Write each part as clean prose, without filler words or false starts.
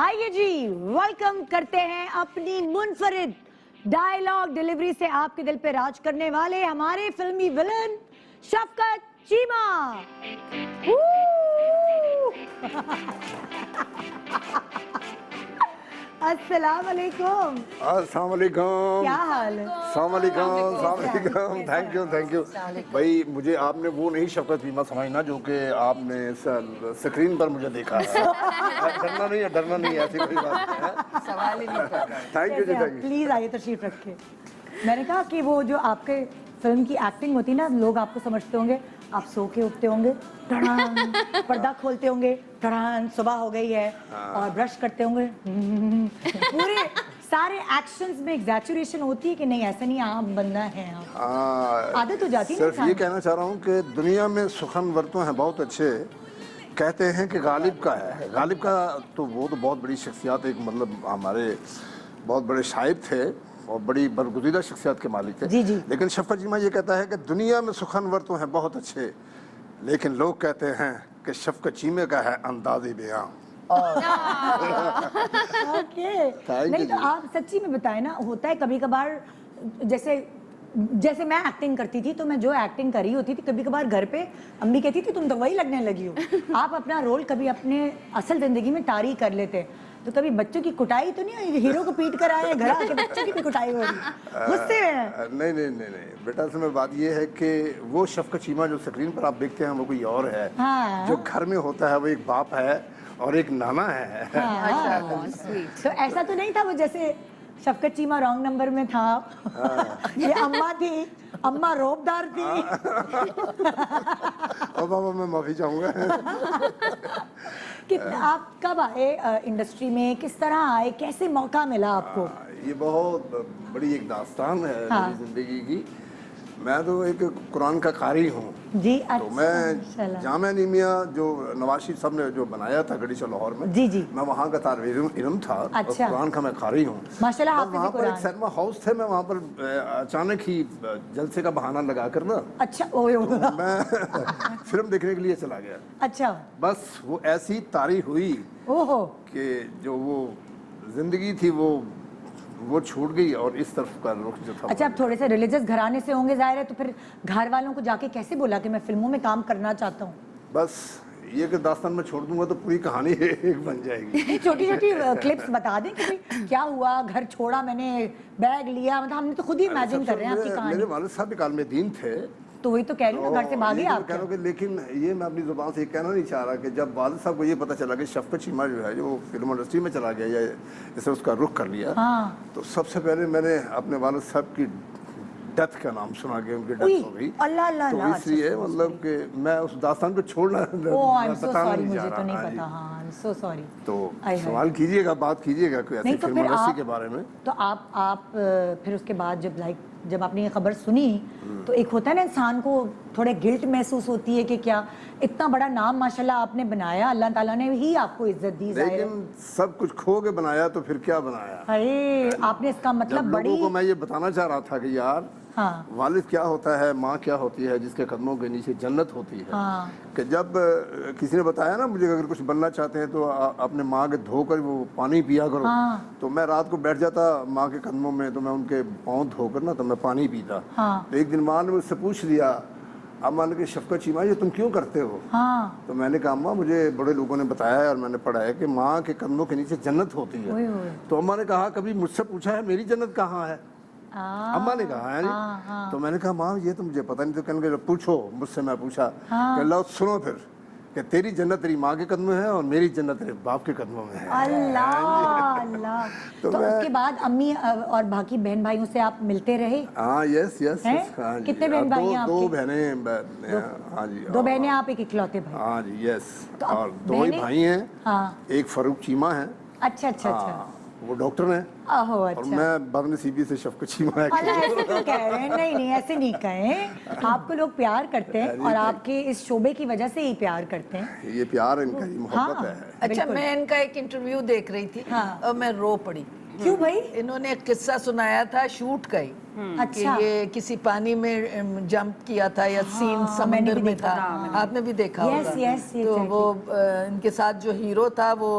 آئیے جی ویلکم کرتے ہیں اپنی منفرد ڈائیلاگ ڈیلیوری سے آپ کے دل پہ راج کرنے والے ہمارے فلمی ولن شفقت چیمہ. السلام علیکم. السلام علیکم. کیا حال ہے؟ السلام علیکم. السلام علیکم. Thank you thank you. بھائی مجھے آپ نے وہ نہیں شفقت چیمہ سمجھنا جو کہ آپ نے اسکرین پر مجھے دیکھا ہے. ڈرنا نہیں ہے ایسی کوئی بات نہیں ہے. سوال ہی نہیں کرنا. تھینک یو جی تھینک یو. پلیز آئیے تشریف رکھے. میں نے کہا کہ وہ جو آپ کے فلم کی ایکٹنگ ہوتی نا لوگ آپ کو سمجھتے ہوں گے آپ سو کے اٹھتے ہوں گے ٹڑان پردہ کھولتے ہوں گے ٹڑان صبح ہو گئی ہے اور برش کرتے ہوں گے پورے سارے ایکشنز میں ایگزیچوریشن ہوتی ہے کہ نہیں ایسا نہیں عام بندہ ہے عادت ہو جاتی ہے. صرف یہ کہنا چاہ رہا ہوں کہ دنیا میں سخنور تو ہیں بہت اچھے. کہتے ہیں کہ غالب کا ہے. غالب کا تو وہ تو بہت بڑی شخصیات ایک مطلب ہمارے بہت بڑے شاعر تھے اور بڑی برگزیدہ شخصیات کے مالک تھے. جی جی. لیکن شفقت چیمہ یہ کہتا ہے کہ دنیا میں سخنور تو ہیں بہت اچھے لیکن لوگ کہتے ہیں کہ شفقت چیمہ کا ہے انداز بیاں. نہیں تو آپ سچی میں بتائیں نا ہوتا ہے کبھی کبھار جیسے میں ایکٹنگ کرتی تھی تو میں جو ایکٹنگ کری ہوتی تھی کبھی کبھار گھر پہ امی کہتی تھی تم تو وہی لگنے لگی ہو. آپ اپنا رول کبھی اپنے اصل زندگی میں طاری کر لیتے تو کبھی بچوں کی کٹائی تو نہیں ہیرو کو پیٹ کر آئے گھر آ کے بچوں کی بھی کٹائی ہو رہی غصے میں. نہیں بیٹا اصل میں بات یہ ہے کہ وہ شفقت چیمہ جو اسکرین پر آپ دیکھتے ہیں وہ کوئی اور ہے. جو گھر میں ہوتا ہے وہ ایک باپ ہے اور ایک نانا ہے. تو ایسا تو نہیں تھا وہ جیسے شفقت چیمہ رانگ نمبر میں تھا یہ اماں تھی اماں روب دار تھی. بابا میں معافی چاہوں گا. آپ کب آئے انڈسٹری میں کس طرح آئے کیسے موقع ملا آپ کو؟ یہ بہت بڑی ایک داستان ہے میری زندگی کی. میں تو ایک قرآن کا قاری ہوں. جی تو میں جامعہ نعیمیہ جو نواز شریف صاحب نے جو بنایا تھا گڑیچہ لاہور میں جی جی میں وہاں کا طالب علم تھا اور قرآن کا میں قاری ہوں. ماشاءاللہ حافظ وہاں پر ایک سینما ہاؤس تھے میں وہاں پر اچانک ہی جلسے کا بہانہ لگا کر نا اچھا میں فلم دیکھنے کے لیے چلا گیا. اچھا بس وہ ایسی طاری ہوئی کہ جو وہ زندگی تھی وہ چھوٹ گئی اور اس طرف کا رخ جو تھا. اچھا آپ تھوڑے سے ریلیجس گھرانے سے ہوں گے ظاہر ہے تو پھر گھر والوں کو جا کے کیسے بولا کہ میں فلموں میں کام کرنا چاہتا ہوں؟ بس یہ کہ داستان میں چھوڑ دوں گا تو پوری کہانی ایک بن جائے گی. چھوٹی چھوٹی کلپس بتا دیں کہ کیا ہوا گھر چھوڑا میں نے بیگ لیا مطلب ہم نے تو خود ہی امیجن کر رہے ہیں آپ کی کہانی. میرے والد صاحب بھی عالم دین تھے تو وہی تو کہہ رہی ہوں گھر سے بھاگے آپ. لیکن یہ میں اپنی زبان سے یہ کہنا نہیں چاہ رہا کہ جب والد صاحب کو یہ پتا چلا کہ شفقت چیمہ جو ہے جو فلم انڈسٹری میں چلا گیا یا اسے اس کا رخ کر لیا تو سب سے پہلے میں نے اپنے والد صاحب کی ڈیتھ کا نام سنا کہ ان کی ڈیتھ ہو گئی. تو اس لیے مطلب کہ میں اس داستان کو چھوڑنا بتانا نہیں چاہ رہا. تو سوال کیجیے گا بات کیجیے گا کوئی ایسی فلم انڈسٹری کے بارے میں. تو آپ پھر اس کے بعد جب آپ نے یہ خبر سنی تو ایک ہوتا ہے نا انسان کو تھوڑے گلٹ محسوس ہوتی ہے کہ کیا اتنا بڑا نام ماشاءاللہ آپ نے بنایا اللہ تعالیٰ نے ہی آپ کو عزت دی. لیکن سب کچھ کھو کے بنایا تو پھر کیا بنایا. آپ نے اس کا مطلب لوگوں کو میں یہ بتانا چاہ رہا تھا کہ یار والد کیا ہوتا ہے ماں کیا ہوتی ہے جس کے قدموں کے نیچے جنت ہوتی ہے. کہ جب کسی نے بتایا نا مجھے اگر کچھ بننا چاہتے ہیں تو اپنے ماں کے دھو کر وہ پانی پیا کرو تو میں رات کو بیٹھ جاتا ماں کے قدموں میں تو میں ان کے پاؤں دھو کر نا تو میں پانی پیتا. تو ایک دن ماں نے مجھ سے پوچھ لیا اب مان کے شفقت چیمہ یہ تم کیوں کرتے ہو؟ تو میں نے کہا اماں مجھے بڑے لوگوں نے بتایا ہے اور میں نے پڑھا ہے کہ ماں کے قدموں کے نیچے جنت ہوتی ہے. تو اماں نے کہا کبھی مجھ سے پوچھا ہے میری جنت کہاں ہے؟ اماں نے کہا ہے. تو میں نے کہا ماں یہ تو مجھے پتہ نہیں. تو کہنے لگے پوچھو مجھ سے. میں پوچھا کہ اللہ سنو پھر کہ تیری جنت تیری ماں کے قدموں میں ہے اور میری جنت تیرے باپ کے قدموں میں ہے. اللہ. تو اس کے بعد امی اور باقی بہن بھائیوں سے آپ ملتے رہے؟ یس. کتنے بہن بھائی ہیں آپ کے؟ 2 بہنیں. ہاں جی 2 بہنیں آپ ایک اکلوتے بھائی؟ ہاں جی یس. اور 2 ہی بھائی ہیں. ایک فاروق چیمہ ہے. اچھا وہ ڈاکٹر ہیں اور میں بدنصیبی سے شفقت چیمہ. ایسے کیوں کہہ رہے ہیں؟ نہیں ایسے نہیں کہیں. آپ کو لوگ پیار کرتے ہیں اور آپ کے اس شعبے کی وجہ سے ہی پیار کرتے ہیں. یہ پیار ان کا ہی محبت ہے. اچھا میں ان کا ایک انٹرویو دیکھ رہی تھی اور میں رو پڑی क्यों भाई? इन्होंने एक किस्सा सुनाया था शूट का ही कि अच्छा। ये किसी पानी में जंप किया था या सीन समंदर में था, आपने भी देखा होगा। तो वो इनके साथ जो हीरो था वो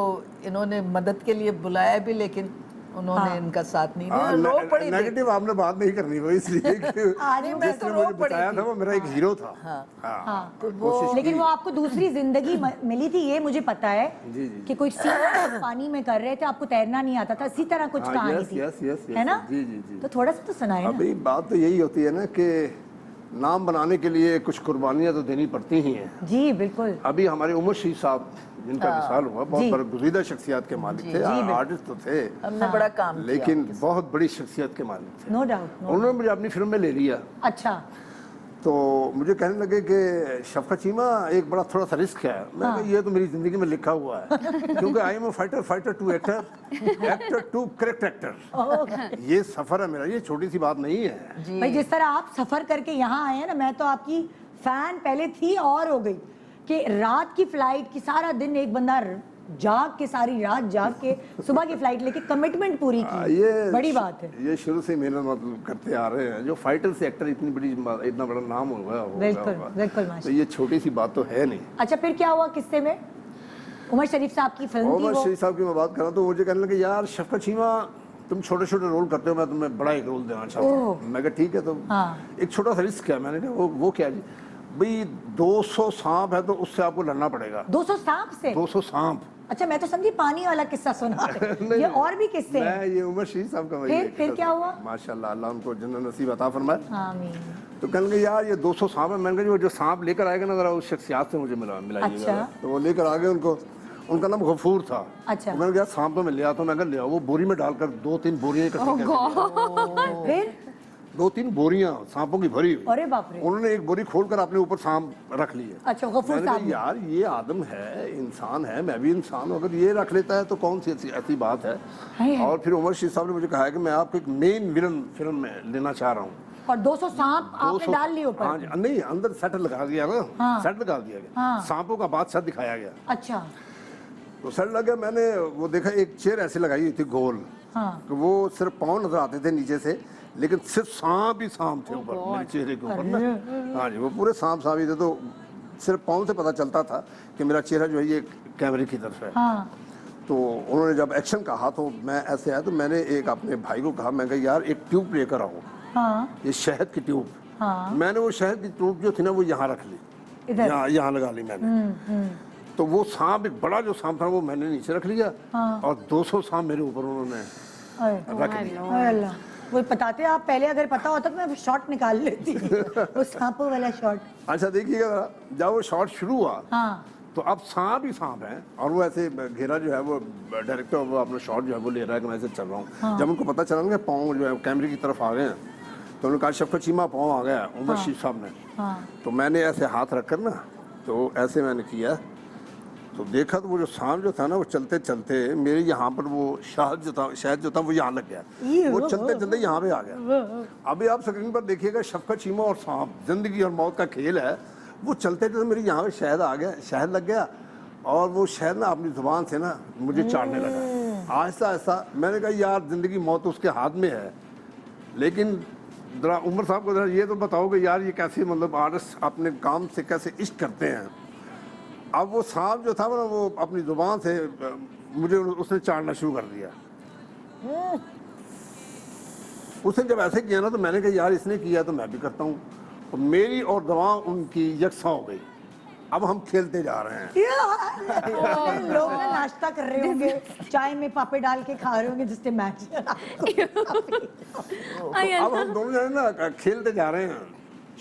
इन्होंने मदद के लिए बुलाया भी, लेकिन उन्होंने इनका साथ नहीं दिया, रो पड़ी। नेगेटिव आपने बात नहीं करनी वो, इसलिए कि आज मैं जिसने मुझे बताया था वो मेरा एक हीरो था। तो वो लेकिन वो आपको दूसरी जिंदगी मिली थी, ये मुझे पता है कि कोई सीन पानी में कर रहे थे, आपको तैरना नहीं आता था, इसी तरह कुछ कहानी थी, है ना? जी जी जी। तो थोड़ा सा तो सुनाए ना। अभी बात तो यही होती है ना कि नाम बनाने के लिए कुछ कुर्बानियां तो देनी पड़ती ही हैं। जी बिल्कुल। अभी हमारे उमर शीर साहब जिनका विशाल हुआ, बहुत बरगुज़ीदा शख्सियत के मालिक थे, आर्टिस्ट तो थे, हमने बड़ा काम किया, लेकिन बहुत बड़ी शख्सियत के मालिक थे। No doubt. उन्होंने मुझे अपनी फिल्म में ले लिया। अच्छा। तो मुझे कहने लगे कि शफकत चीमा एक बड़ा थोड़ा सा रिस्क है। मैं कहा ये तो मेरी जिंदगी में लिखा हुआ है, क्योंकि I am a fighter to actor, actor to correct actor. ये सफर है मेरा, ये छोटी सी बात नहीं है भाई। जिस तरह आप सफर करके यहाँ आए हैं ना, मैं तो आपकी फैन पहले थी और हो गई कि रात की फ्लाइट की सारा दिन एक बंदा जाग के, सारी रात जाग के सुबह की फ्लाइट लेके कमिटमेंट पूरी की, ये बड़ी बात है। ये शुरू से मेहनत मतलब करते आ रहे हैं, जो फाइटर से एक्टर इतना बड़ा नाम हो गया। बिल्कुल बिल्कुल। तो ये छोटी सी बात तो है नहीं। अच्छा, फिर क्या हुआ किस्से में? उमर शरीफ साहब की फिल्म थी वो। उमर शरीफ साहब की मैं बात कर रहा हूँ, तो मुझे कहने लगे यार शफकत चीमा तुम छोटे छोटे रोल करते हो, मैं तुम्हें बड़ा एक रोल देना चाहता हूँ। मैं कहा ठीक है। तो एक छोटा सा रिस्क है। मैंने कहा वो क्या जी? भाई 200 सांप है तो उससे आपको लड़ना पड़ेगा। 200 सांप से? 200 सांप। अच्छा, मैं तो समझी पानी वाला किस्सा सुना है। ये और भी किस्से हैं? ये उमर शरीफ साहब का। फिर क्या हुआ? माशाल्लाह, अल्लाह उनको जन्नत नसीब अता फरमाए। आमीन। तो कहने लगे यार ये 200 सांप है। मैंने कहा जो सांप लेकर आएगा ना, जरा उस शख्सियत से मुझे मिलाइएगा। अच्छा। तो वो लेकर आ गए, उनका नाम गफूर था। अच्छा। मैंने कहा सांप तो मैं ले आता हूँ। मैं कहा ले आओ। वो बोरी में डालकर 2-3 बोरियां इकट्ठी कर, फिर 2-3 बोरियां सांपों की भरी हुई। अरे बाप रे। उन्होंने एक बोरी खोलकर अपने ऊपर सांप रख लिए। अच्छा, गफूर साहब। यार ये आदम है, इंसान है, मैं भी इंसान हूँ, अगर ये रख लेता है तो कौन सी ऐसी बात है। और फिर उमर शरीफ साहब ने मुझे कहा कि मैं आपको एक मेन विलन फिल्म में लेना चाह रहा हूँ। और 200 सांप आपने डाल लिए ऊपर? हाँ, नहीं अंदर सेट लगा दिया ना। सेट लगा दिया गया। सांपों का बादशाह दिखाया गया। अच्छा। तो सेट लगा, मैंने वो देखा एक चेयर ऐसे लगाई हुई थी गोल। तो वो सिर्फ पाँव नजर आते थे नीचे से, लेकिन सिर्फ सांप ही सांप थे ऊपर मेरे चेहरे के ऊपर ना। हाँ जी, वो पूरे सांप ही थे। तो सिर्फ पाँव से पता चलता था कि मेरा चेहरा जो है ये कैमरे की तरफ है। तो उन्होंने जब एक्शन कहा तो मैं ऐसे आया, तो मैंने एक अपने भाई को कहा, मैं कहा यार एक ट्यूब लेकर आओ। ये शहद की ट्यूब। मैंने वो शहद की ट्यूब जो थी ना वो यहाँ रख ली, यहाँ लगा ली मैंने। तो वो सांप, एक बड़ा जो सांप था वो मैंने नीचे रख लिया, और 200 सांप मेरे ऊपर उन्होंने रख लिया। वो बताते आप पहले, अगर पता होता तो मैं शॉट निकाल लेती वो सांपों वाला शॉट। अच्छा देखिएगा, जब वो शॉट शुरू हुआ तो अब सांप ही सांप है, और वो ऐसे घेरा जो है वो डायरेक्टर वो अपना शॉट जो है वो ले रहा है कि मैं ऐसे चल रहा हूँ। जब उनको पता चला ना कि पाँव जो है कैमरे की तरफ आ गए हैं, तो उन्होंने कहा शफकत चीमा पाँव आ गया उमर शरीफ साहब ने। तो मैंने ऐसे हाथ रखकर ना, तो ऐसे मैंने किया, तो देखा तो वो जो सांप जो था ना वो चलते चलते मेरे यहाँ पर वो शहद जो था वो यहाँ लग गया। वो चलते चलते यहाँ पे आ गया। अभी आप स्क्रीन पर देखिएगा, शफकत चीमा और सांप, जिंदगी और मौत का खेल है। वो चलते चलते मेरे यहाँ पे शहद आ गया, शहद लग गया, और वो शहद ना अपनी जुबान से ना मुझे चाटने लगा आहिस्ता आहिस्ता। मैंने कहा यार जिंदगी मौत उसके हाथ में है, लेकिन जरा उमर साहब को जरा ये तो बताओ कि यार ये कैसे, मतलब आर्टिस्ट अपने काम से कैसे इश्क करते हैं। अब वो सांप जो था ना वो अपनी जुबान से मुझे उसने चाटना शुरू कर दिया। उसने जब ऐसे किया ना तो मैंने कहा यार इसने किया तो मैं भी करता हूँ, तो मेरी और दवा उनकी यकसा हो गई। अब हम खेलते जा रहे हैं। लोग ना नाश्ता कर रहे होंगे, चाय में पापे डाल के खा रहे होंगे जिससे मैच। अब हम दोनों जने ना खेलते जा रहे हैं।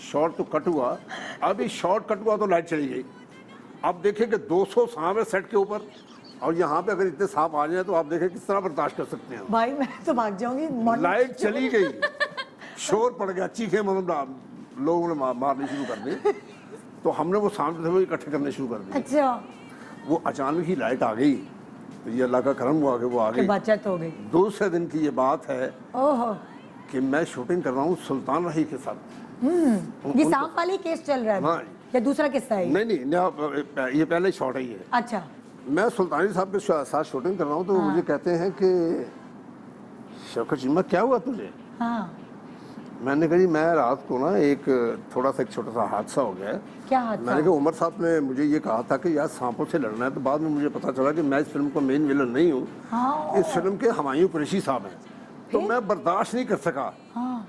शॉट तो कट हुआ, अभी शॉट कट हुआ तो लाइट चली गई। अब देखें कि 200 सांप है सेट के ऊपर, और यहाँ पे अगर इतने सांप आ जाए तो आप देखें किस तरह बर्दाश्त कर सकते हैं। भाई मैं तो भाग जाऊंगी। लाइट चली गई, शोर पड़ गया, चीखे मतलब लोगों ने मारनी शुरू कर दी। तो हमने वो सांप थे वो इकट्ठे करने शुरू कर दिए। अच्छा। वो अचानक ही लाइट आ गई, तो ये अल्लाह का करम हुआ कि वो आ गई, बचत हो गई। दूसरे दिन की ये बात है ओहो, कि मैं शूटिंग कर रहा हूँ सुल्तान रही के साथ। ये सांप वाली केस चल रहा है? हाँ, या दूसरा किस्सा है? नहीं, ये पहले शॉट है ये। अच्छा। मैं सुल्तानी साहब के साथ शूटिंग कर रहा हूँ, तो मुझे कहते हैं कि शौकत शिमा क्या हुआ तुझे? हाँ मैंने कहा जी मैं रात को ना एक थोड़ा सा एक छोटा सा हादसा हो गया है। क्या हादसा? मैंने कहा उमर साहब ने मुझे ये कहा था कि यार सांपों से लड़ना है, तो बाद में मुझे पता चला कि मैं इस फिल्म का मेन विलन नहीं हूँ। हाँ। इस फिल्म के हुमायूं कुरैशी साहब हैं, तो मैं बर्दाश्त नहीं कर सका। हाँ।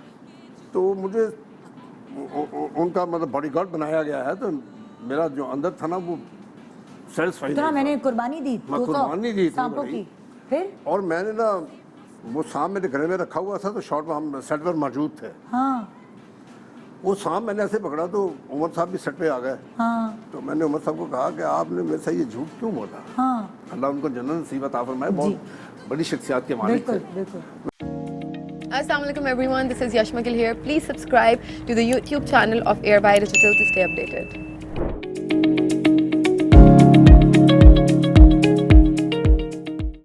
तो मुझे उनका मतलब बॉडीगार्ड बनाया गया है, तो मेरा जो अंदर था ना वो सेटिस्फाई तो मैंने कुर्बानी दी, मैं कुर्बानी दी सांपों की। फिर और मैंने ना वो सांप मेरे घर में रखा हुआ था, तो शॉट में हम सेट पर मौजूद थे। हाँ। वो सांप मैंने ऐसे पकड़ा तो उमर साहब भी सेट पे आ गए। हाँ। तो मैंने उमर साहब को कहा कि आपने मेरे से ये झूठ क्यों बोला? हाँ। अल्लाह उनको जन्नत नसीब अता फरमाए, बहुत बड़ी शख्सियत के मालिक थे। बिल्कुल बिल्कुल। Assalamu alaikum everyone, this is Yashma Gill here. Please subscribe to the YouTube channel of Airby Digital to stay updated.